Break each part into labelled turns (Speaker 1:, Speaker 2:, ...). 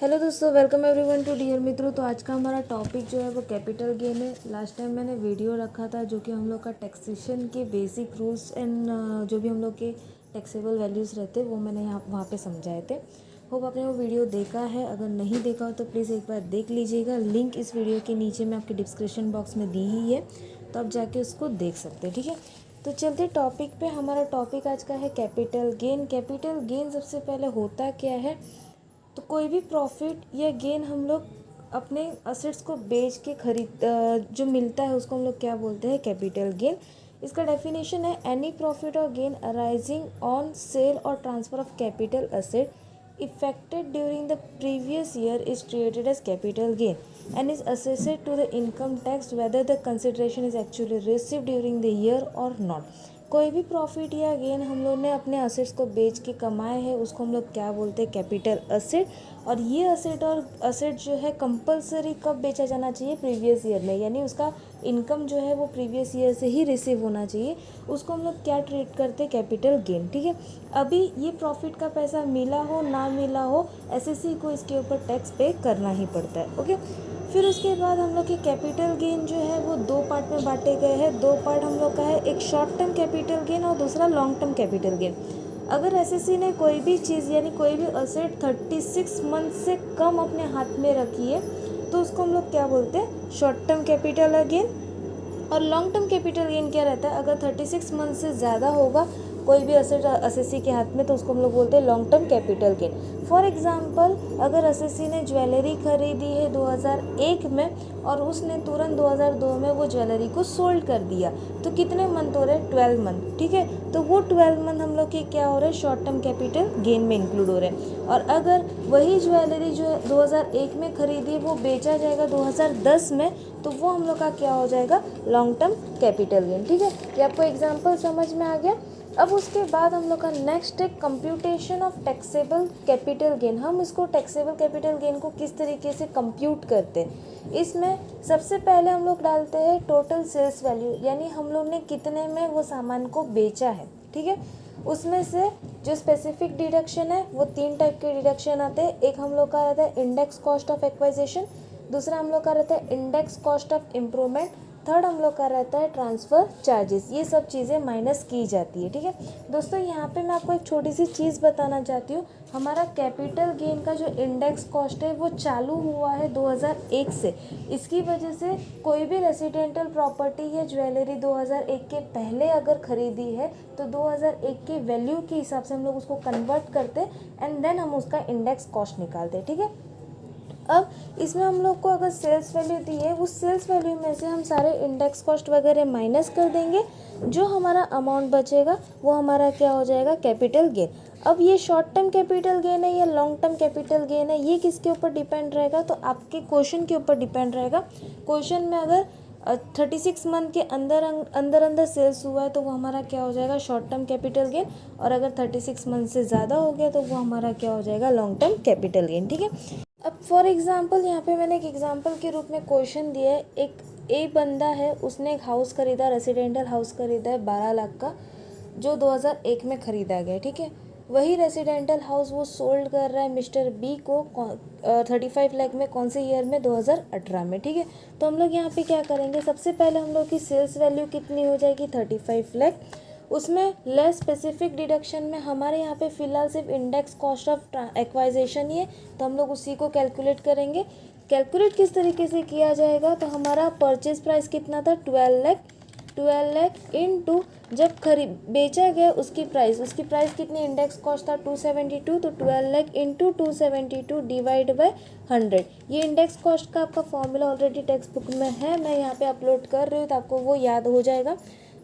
Speaker 1: Hello दोस्तों, welcome everyone to dear मित्रों। तो आज का हमारा टॉपिक जो है वो कैपिटल गेन है। लास्ट टाइम मैंने वीडियो रखा था जो कि हम लोग का टैक्सेशन के बेसिक रूल्स एंड जो भी हम लोग के टैक्सेबल वैल्यूज़ रहते हैं वो मैंने यहाँ वहाँ पे समझाए थे। होप आपने वो वीडियो देखा है। अगर नहीं देखा हो तो प्लीज़ एक बार देख लीजिएगा। लिंक इस वीडियो के नीचे में आपके डिस्क्रिप्शन बॉक्स में दी ही है, तो आप जाके उसको देख सकते हैं। ठीक है, तो चलते टॉपिक पे। हमारा टॉपिक आज का है कैपिटल गेन। कैपिटल गेन सबसे पहले होता क्या है, तो कोई भी प्रॉफिट या गेन हम लोग अपने असेट्स को बेच के जो मिलता है उसको हम लोग क्या बोलते हैं, कैपिटल गेन। इसका डेफिनेशन है एनी प्रॉफिट और गेन अराइजिंग ऑन सेल और transfer of capital asset effected during the previous year is treated as capital gain and is assessed to the income tax whether the consideration is actually received during the year और not. कोई भी profit या gain हम लोग ने अपने assets को बेच के कमाए हैं उसको हम लोग क्या बोलते हैं, कैपिटल असेट। और ये असेट जो है कंपलसरी कब बेचा जाना चाहिए, प्रीवियस ईयर में, यानी उसका इनकम जो है वो प्रीवियस ईयर से ही रिसीव होना चाहिए। उसको हम लोग क्या ट्रीट करते हैं, कैपिटल गेन। ठीक है, अभी ये प्रॉफिट का पैसा मिला हो ना मिला हो, एसएससी को इसके ऊपर टैक्स पे करना ही पड़ता है। ओके, फिर उसके बाद हम लोग के कैपिटल गेन जो है वो दो पार्ट में बांटे गए हैं। दो पार्ट हम लोग का है, एक शॉर्ट टर्म कैपिटल गेन और दूसरा लॉन्ग टर्म कैपिटल गेन। अगर एसएससी ने कोई भी चीज़ यानी कोई भी असेट 36 मंथ से कम अपने हाथ में रखी है तो उसको हम लोग क्या बोलते हैं, शॉर्ट टर्म कैपिटल गेन। और लॉन्ग टर्म कैपिटल गेन क्या रहता है, अगर 36 मंथ से ज़्यादा होगा कोई भी असेट एसएससी के हाथ में तो उसको हम लोग बोलते हैं long term capital gain. For example, अगर एसएससी ने ज्वेलरी खरीदी है 2001 में और उसने तुरंत 2002 में वो ज्वेलरी को सोल्ड कर दिया, तो कितने मंथ हो रहे हैं, 12 मंथ। ठीक है, तो वो 12 मंथ हम लोग के क्या हो रहे हैं, शॉर्ट टर्म कैपिटल गेन में इंक्लूड हो रहे हैं। और अगर वही ज्वेलरी जो 2001 में खरीदी वो बेचा जाएगा 2010 में, तो वो हम लोग का क्या हो जाएगा, लॉन्ग टर्म कैपिटल गेन। ठीक है, ये आपको एग्जांपल समझ में आ गया। अब उसके बाद हम लोग का नेक्स्ट है computation of taxable capital gain. हम इसको टैक्सेबल कैपिटल गेन को किस तरीके से कंप्यूट करते हैं, इसमें सबसे पहले हम लोग डालते हैं टोटल सेल्स वैल्यू, यानी हम लोग ने कितने में वो सामान को बेचा है। ठीक है, उसमें से जो स्पेसिफिक डिडक्शन है वो 3 टाइप के डिडक्शन आते हैं। एक हम लोग का रहता है इंडेक्स कॉस्ट ऑफ एक्वाइजेशन, दूसरा हम लोग का रहता है index cost of improvement, third हम लोग का रहता है ट्रांसफ़र चार्जेस। ये सब चीज़ें माइनस की जाती है। ठीक है दोस्तों, यहाँ पे मैं आपको एक छोटी सी चीज़ बताना चाहती हूँ। हमारा कैपिटल गेन का जो इंडेक्स कॉस्ट है वो चालू हुआ है 2001 से। इसकी वजह से कोई भी रेसिडेंटल प्रॉपर्टी या ज्वेलरी 2001 के पहले अगर ख़रीदी है तो 2001 के वैल्यू के हिसाब से हम लोग उसको कन्वर्ट करते एंड देन हम उसका इंडेक्स कॉस्ट निकालते। ठीक है, अब इसमें हम लोग को अगर सेल्स वैल्यू दी है, उस सेल्स वैल्यू में से हम सारे इंडेक्स कॉस्ट वगैरह माइनस कर देंगे। जो हमारा अमाउंट बचेगा वो हमारा क्या हो जाएगा, कैपिटल गेन। अब ये शॉर्ट टर्म कैपिटल गेन है या लॉन्ग टर्म कैपिटल गेन है, ये किसके ऊपर डिपेंड रहेगा, तो आपके क्वेश्चन के ऊपर डिपेंड रहेगा। क्वेश्चन में अगर 36 मंथ के अंदर सेल्स हुआ है तो वो हमारा क्या हो जाएगा, शॉर्ट टर्म कैपिटल गेन। और अगर 36 मंथ से ज़्यादा हो गया तो वो हमारा क्या हो जाएगा, लॉन्ग टर्म कैपिटल गेन। ठीक है, अब फॉर एग्जांपल यहाँ पे मैंने एक एग्जांपल के रूप में क्वेश्चन दिया है। एक बंदा है, उसने एक हाउस खरीदा, रेसिडेंटल हाउस खरीदा है 12 लाख का, जो 2001 में ख़रीदा गया। ठीक है, वही रेसिडेंटल हाउस वो सोल्ड कर रहा है मिस्टर बी को 35 लाख में, कौन से ईयर में, 2018 में। ठीक है, तो हम लोग यहाँ पे क्या करेंगे, सबसे पहले हम लोग की सेल्स वैल्यू कितनी हो जाएगी, 35 लाख। उसमें लेस स्पेसिफिक डिडक्शन में हमारे यहाँ पे फ़िलहाल सिर्फ इंडेक्स कॉस्ट ऑफ एक्वाइजेशन ही है, तो हम लोग उसी को कैलकुलेट करेंगे। कैलकुलेट किस तरीके से किया जाएगा, तो हमारा परचेज प्राइस कितना था, 12 लाख इनटू जब बेचा गया उसकी प्राइस कितनी, इंडेक्स कॉस्ट था 272, तो 12 लाख इंटू 272 डिवाइड बाय 100। ये इंडेक्स कॉस्ट का आपका फॉर्मूला ऑलरेडी टेक्स्ट बुक में है, मैं यहाँ पे अपलोड कर रही हूँ तो आपको वो याद हो जाएगा।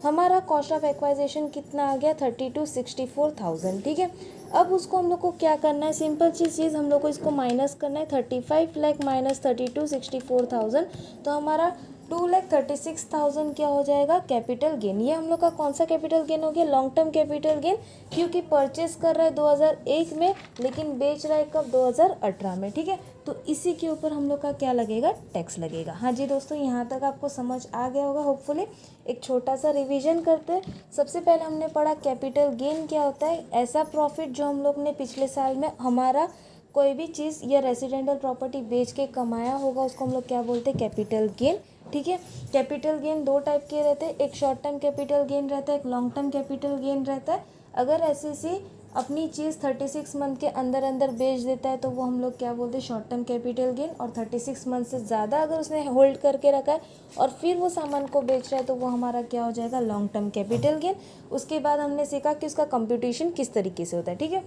Speaker 1: हमारा कॉस्ट ऑफ एक्वाइजेशन कितना आ गया, 32,64,000। ठीक है, अब उसको हम लोग को क्या करना है, सिंपल चीज़ हम लोग को इसको माइनस करना है। 35 लाख माइनस 32,64,000, तो हमारा 2,36,000 क्या हो जाएगा, कैपिटल गेन। ये हम लोग का कौन सा कैपिटल गेन हो गया, लॉन्ग टर्म कैपिटल गेन, क्योंकि परचेस कर रहा है 2001 में लेकिन बेच रहा है कब, 2018 में। ठीक है, तो इसी के ऊपर हम लोग का क्या लगेगा, टैक्स लगेगा। हाँ जी दोस्तों, यहाँ तक आपको समझ आ गया होगा होपफुली। एक छोटा सा रिवीजन करते हैं। सबसे पहले हमने पढ़ा कैपिटल गेन क्या होता है, ऐसा प्रॉफिट जो हम लोग ने पिछले साल में हमारा कोई भी चीज़ या रेसिडेंटल प्रॉपर्टी बेच के कमाया होगा उसको हम लोग क्या बोलते हैं, कैपिटल गेन। ठीक है, कैपिटल गेन दो टाइप के रहते हैं, एक शॉर्ट टर्म कैपिटल गेन रहता है, एक लॉन्ग टर्म कैपिटल गेन रहता है। अगर एसईसी अपनी चीज़ 36 मंथ के अंदर अंदर बेच देता है तो वो हम लोग क्या बोलते हैं, शॉर्ट टर्म कैपिटल गेन। और 36 मंथ से ज़्यादा अगर उसने होल्ड करके रखा है और फिर वो सामान को बेच रहा है तो वो हमारा क्या हो जाएगा, लॉन्ग टर्म कैपिटल गेन। उसके बाद हमने सीखा कि उसका कंप्यूटेशन किस तरीके से होता है। ठीक है,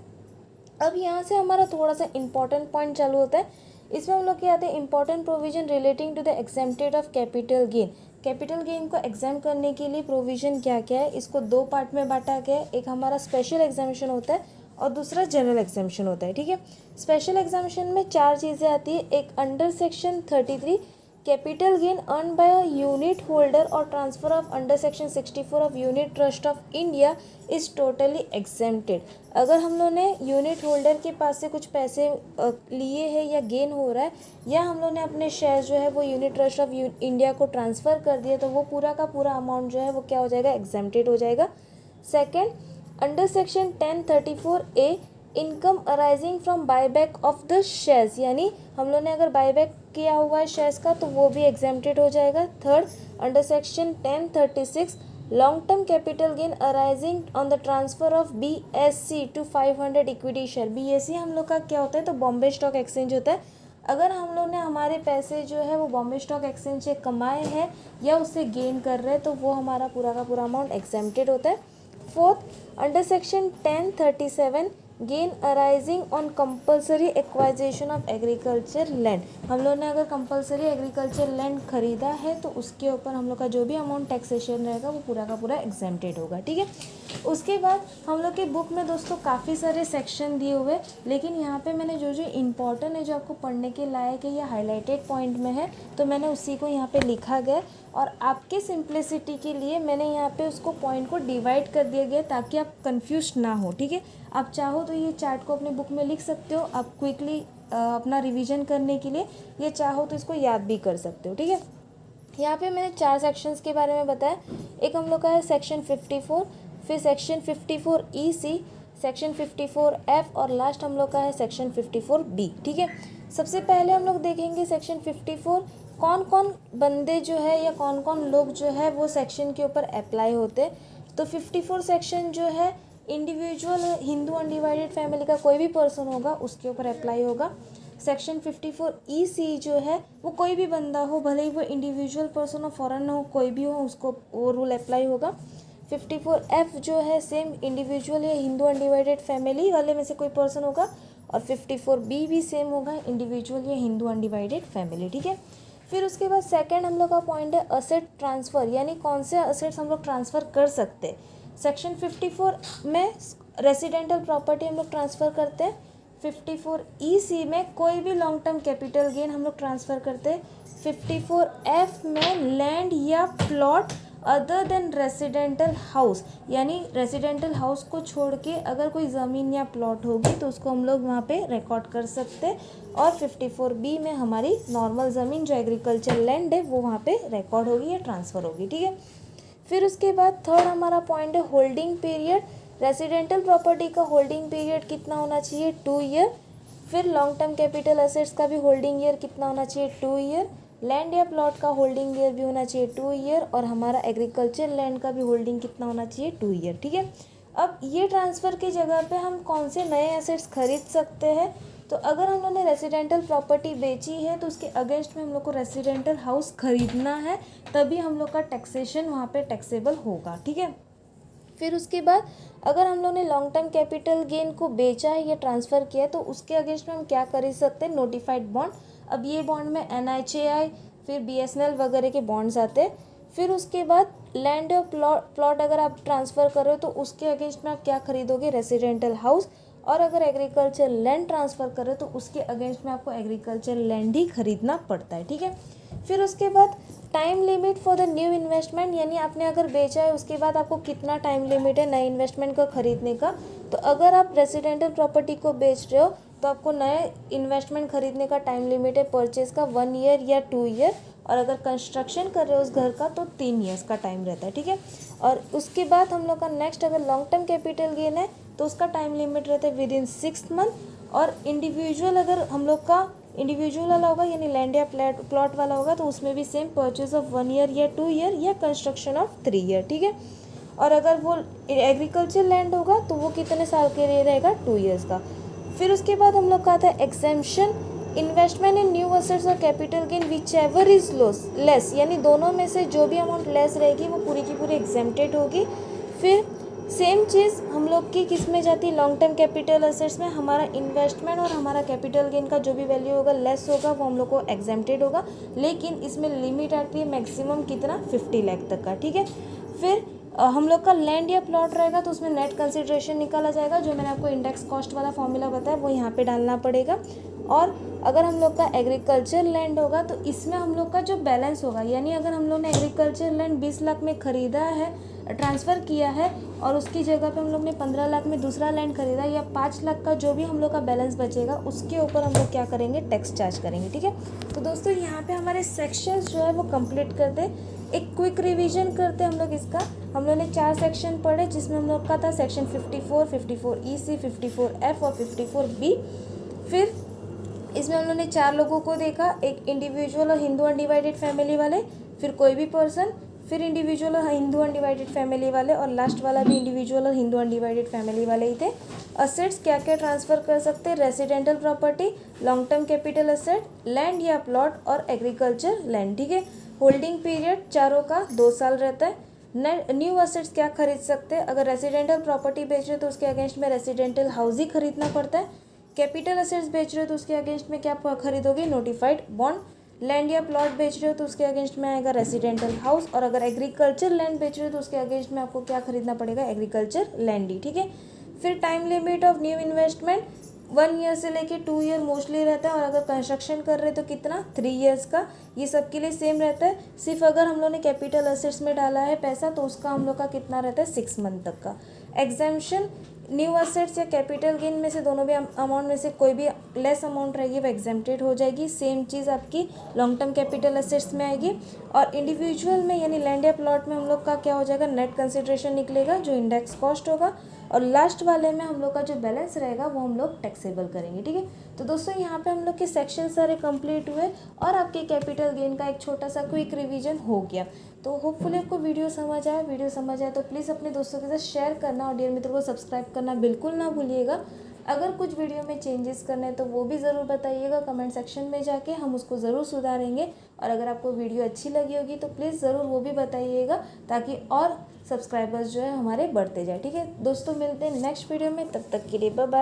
Speaker 1: अब यहाँ से हमारा थोड़ा सा इंपॉर्टेंट पॉइंट चालू होता है। इसमें हम लोग क्या आते हैं, important provision relating to the exempted of capital gain. Capital gain को एग्जाम करने के लिए प्रोविजन क्या क्या है, इसको दो पार्ट में बांटा गया है। एक हमारा स्पेशल एग्जामिशन होता है और दूसरा जनरल एग्जामिशन होता है। ठीक है, स्पेशल एग्जामिशन में चार चीज़ें आती है। एक under section 33 capital gain earn by a unit holder और transfer of under section 64 of unit trust of India is totally exempted. अगर हम लोगों ने यूनिट होल्डर के पास से कुछ पैसे लिए हैं या गेन हो रहा है, या हम लोगों ने अपने शेयर जो है वो यूनिट ट्रस्ट ऑफ इंडिया को ट्रांसफ़र कर दिया, तो वो पूरा का पूरा अमाउंट जो है वो क्या हो जाएगा, एग्जेम्प्टेड हो जाएगा। Second, under section 1034A income arising from buyback of the shares, यानी हम लोगों ने अगर बायबैक किया हुआ है शेयर्स का तो वो भी एग्जेम्प्टेड हो जाएगा। Third, under section 1036 long term capital gain arising on the transfer of BSE to 500 equity share. BSE हम लोग का क्या होता है, तो बॉम्बे स्टॉक एक्सचेंज होता है। अगर हम लोग ने हमारे पैसे जो है वो बॉम्बे स्टॉक एक्सचेंज से कमाए हैं या उससे गेन कर रहे हैं तो वो हमारा पूरा का पूरा अमाउंट एग्जेम्प्टेड होता है। Fourth, under section 1037 gain arising on compulsory acquisition of agriculture land. हम लोग ने अगर कंपलसरी एग्रीकल्चर लैंड खरीदा है तो उसके ऊपर हम लोग का जो भी अमाउंट टैक्सेशन रहेगा वो पूरा का पूरा एग्जेम्प्टेड होगा। ठीक है, उसके बाद हम लोग के बुक में दोस्तों काफ़ी सारे सेक्शन दिए हुए, लेकिन यहाँ पे मैंने जो जो इम्पोर्टेंट है, जो आपको पढ़ने के लायक है या हाईलाइटेड पॉइंट में है, तो मैंने उसी को यहाँ पे लिखा गया और आपके सिंप्लिसिटी के लिए मैंने यहाँ पे उसको पॉइंट को डिवाइड कर दिया गया ताकि आप कंफ्यूज ना हो। ठीक है, आप चाहो तो ये चार्ट को अपने बुक में लिख सकते हो, आप क्विकली अपना रिवीजन करने के लिए, ये चाहो तो इसको याद भी कर सकते हो। ठीक है, यहाँ पे मैंने चार सेक्शंस के बारे में बताया। एक हम लोग का है सेक्शन 54, फिर सेक्शन 54EC, सेक्शन 54F और लास्ट हम लोग का है सेक्शन 54B। ठीक है, सबसे पहले हम लोग देखेंगे सेक्शन 54, कौन कौन बंदे जो है या कौन कौन लोग जो है वो सेक्शन के ऊपर अप्लाई होते। तो 54 सेक्शन जो है इंडिविजुअल हिंदू अनडिवाइडेड फैमिली का कोई भी पर्सन होगा उसके ऊपर अप्लाई होगा। सेक्शन 54EC जो है वो कोई भी बंदा हो, भले ही वो इंडिविजुअल पर्सन हो, फॉरेन हो, कोई भी हो, उसको वो रूल अप्लाई होगा। 54F जो है सेम इंडिविजुअल या हिंदू अनडिवाइडेड फैमिली वाले में से कोई पर्सन होगा, और 54B भी सेम होगा, इंडिविजुअल या हिंदू अनडिवाइडेड फैमिली। ठीक है, फिर उसके बाद सेकंड हम लोग का पॉइंट है असेट ट्रांसफ़र, यानी कौन से असेट्स हम लोग ट्रांसफ़र कर सकते हैं। सेक्शन 54 में रेसिडेंटल प्रॉपर्टी हम लोग ट्रांसफ़र करते हैं। 54EC में कोई भी लॉन्ग टर्म कैपिटल गेन हम लोग ट्रांसफ़र करते हैं। 54F में लैंड या plot other than residential house, यानी रेसिडेंटल हाउस को छोड़ के अगर कोई ज़मीन या प्लॉट होगी तो उसको हम लोग वहाँ पे रिकॉर्ड कर सकते हैं। और 54B में हमारी नॉर्मल ज़मीन जो एग्रीकल्चर लैंड है वो वहाँ पे रिकॉर्ड होगी या ट्रांसफ़र होगी। ठीक है, फिर उसके बाद थर्ड हमारा पॉइंट है होल्डिंग पीरियड। रेसिडेंटल प्रॉपर्टी का होल्डिंग पीरियड कितना होना चाहिए, 2 ईयर। फिर लॉन्ग टर्म कैपिटल असेट्स का भी होल्डिंग ईयर कितना होना चाहिए, 2 ईयर। लैंड या प्लॉट का होल्डिंग ईयर भी होना चाहिए 2 ईयर, और हमारा एग्रीकल्चर लैंड का भी होल्डिंग कितना होना चाहिए, 2 ईयर। ठीक है, अब ये ट्रांसफ़र की जगह पे हम कौन से नए एसेट्स खरीद सकते हैं। तो अगर हम लोगों ने रेसिडेंटल प्रॉपर्टी बेची है तो उसके अगेंस्ट में हम लोग को रेसिडेंटल हाउस खरीदना है, तभी हम लोग का टैक्सेशन वहाँ पे टैक्सेबल होगा। ठीक है, फिर उसके बाद अगर हम लोग ने लॉन्ग टर्म कैपिटल गेन को बेचा है या ट्रांसफ़र किया है तो उसके अगेंस्ट में हम क्या खरीद सकते हैं, नोटिफाइड बॉन्ड। अब ये बॉन्ड में NHAI फिर BSNL वगैरह के बॉन्ड्स आते हैं। फिर उसके बाद लैंड और प्लॉट अगर आप ट्रांसफ़र कर रहे हो तो उसके अगेंस्ट में आप क्या खरीदोगे, रेसिडेंटल हाउस। और अगर एग्रीकल्चर लैंड ट्रांसफ़र कर रहे हो तो उसके अगेंस्ट में आपको एग्रीकल्चर लैंड ही खरीदना पड़ता है। ठीक है, फिर उसके बाद time limit for the new investment, यानी आपने अगर बेचा है उसके बाद आपको कितना टाइम लिमिट है नए इन्वेस्टमेंट का खरीदने का। तो अगर आप रेसिडेंटल प्रॉपर्टी को बेच रहे हो तो आपको नए इन्वेस्टमेंट खरीदने का टाइम लिमिट है परचेज का 1 ईयर या 2 ईयर, और अगर कंस्ट्रक्शन कर रहे हो उस घर का तो 3 ईयर्स का टाइम रहता है। ठीक है, और उसके बाद हम लोग का नेक्स्ट अगर लॉन्ग टर्म कैपिटल गेन है तो उसका टाइम लिमिट रहता है विद इन 6 मंथ, और इंडिविजुअल अगर हम लोग का इंडिविजुअल वाला होगा यानी लैंड या प्लॉट वाला होगा तो उसमें भी सेम परचेज ऑफ 1 ईयर या 2 ईयर या कंस्ट्रक्शन ऑफ 3 ईयर, ठीक है। और अगर वो एग्रीकल्चर लैंड होगा तो वो कितने साल के लिए रहेगा, 2 ईयर्स का। फिर उसके बाद हम लोग का आता है exemption, investment in new assets और capital gain whichever is less, यानी दोनों में से जो भी अमाउंट लेस रहेगी वो पूरी की पूरी एग्जेम्प्टेड होगी। फिर सेम चीज़ हम लोग की किस में जाती है, लॉन्ग टर्म कैपिटल असेट्स में। हमारा इन्वेस्टमेंट और हमारा कैपिटल गेन का जो भी वैल्यू होगा लेस होगा वो हम लोग को एग्जेम्प्टेड होगा, लेकिन इसमें लिमिट आती है मैक्सिमम कितना, 50 लाख तक का, ठीक है। फिर हम लोग का लैंड या प्लॉट रहेगा तो उसमें नेट कंसिडरेशन निकाला जाएगा, जो मैंने आपको इंडेक्स कॉस्ट वाला फॉर्मूला बताया वो यहाँ पे डालना पड़ेगा। और अगर हम लोग का एग्रीकल्चर लैंड होगा तो इसमें हम लोग का जो बैलेंस होगा, यानी अगर हम लोग ने एग्रीकल्चर लैंड 20 लाख में ख़रीदा है, ट्रांसफ़र किया है, और उसकी जगह पे हम लोग ने 15 लाख में दूसरा लैंड खरीदा, या 5 लाख का जो भी हम लोग का बैलेंस बचेगा उसके ऊपर हम लोग क्या करेंगे, टैक्स चार्ज करेंगे, ठीक है। तो दोस्तों यहाँ पे हमारे सेक्शंस जो है वो कंप्लीट करते हैं। एक क्विक रिवीजन करते हम लोग इसका। हम लोग ने 4 सेक्शन पढ़े जिसमें हम लोग का था सेक्शन 54, 54EC, 54F और 54B। फिर इसमें हम लोग ने 4 लोगों को देखा, एक इंडिविजुअल और हिंदू अनडिवाइडेड फैमिली वाले, फिर कोई भी पर्सन, फिर इंडिविजुअल और हिंदू अनडिवाइडेड फैमिली वाले, और लास्ट वाला भी इंडिविजुअल और हिंदू अनडिवाइडेड फैमिली वाले ही थे। असेट्स क्या क्या ट्रांसफ़र कर सकते हैं, residential property, long term capital asset, land या प्लॉट और एग्रीकल्चर लैंड, ठीक है। होल्डिंग पीरियड चारों का 2 साल रहता है। न्यू असेट्स क्या खरीद सकते हैं, अगर रेसिडेंटल प्रॉपर्टी बेच रहे तो उसके अगेंस्ट में रेसिडेंटल हाउस ही खरीदना पड़ता है। कैपिटल असेट्स बेच रहे हो तो उसके अगेंस्ट में क्या खरीदोगे, नोटिफाइड बॉन्ड। लैंड या प्लॉट बेच रहे हो तो उसके अगेंस्ट में आएगा रेसिडेंटल हाउस, और अगर एग्रीकल्चर लैंड बेच रहे हो तो उसके अगेंस्ट में आपको क्या खरीदना पड़ेगा, एग्रीकल्चर लैंड ही, ठीक है। फिर time limit of new investment 1 year से लेके 2 ईयर मोस्टली रहता है, और अगर कंस्ट्रक्शन कर रहे तो कितना, 3 ईयर्स का। ये सब के लिए सेम रहता है, सिर्फ अगर हम लोग ने कैपिटल असेट्स में डाला है पैसा तो उसका हम लोग का कितना रहता है, 6 मंथ तक का। एग्जेम्पशन, न्यू असेट्स या कैपिटल गेन में से दोनों भी अमाउंट में से कोई भी लेस अमाउंट रहेगी वो एग्जेम्प्टेड हो जाएगी। सेम चीज़ आपकी लॉन्ग टर्म कैपिटल असेट्स में आएगी। और इंडिविजुअल में यानी लैंड या प्लॉट में हम लोग का क्या हो जाएगा, नेट कंसिडरेशन निकलेगा जो इंडेक्स कॉस्ट होगा, और लास्ट वाले में हम लोग का जो बैलेंस रहेगा वो हम लोग टैक्सेबल करेंगे, ठीक है। तो दोस्तों यहाँ पे हम लोग के सेक्शन सारे कंप्लीट हुए और आपके कैपिटल गेन का एक छोटा सा क्विक रिवीजन हो गया। तो होपफुली आपको वीडियो समझ आया तो प्लीज़ अपने दोस्तों के साथ शेयर करना, और डियर मित्रों को सब्सक्राइब करना बिल्कुल ना भूलिएगा। अगर कुछ वीडियो में चेंजेस करने हैं तो वो भी ज़रूर बताइएगा कमेंट सेक्शन में जाके, हम उसको ज़रूर सुधारेंगे। और अगर आपको वीडियो अच्छी लगी होगी तो प्लीज़ ज़रूर वो भी बताइएगा, ताकि और सब्सक्राइबर्स जो है हमारे बढ़ते जाए, ठीक है। दोस्तों मिलते हैं नेक्स्ट वीडियो में, तब तक के लिए बाय बाय।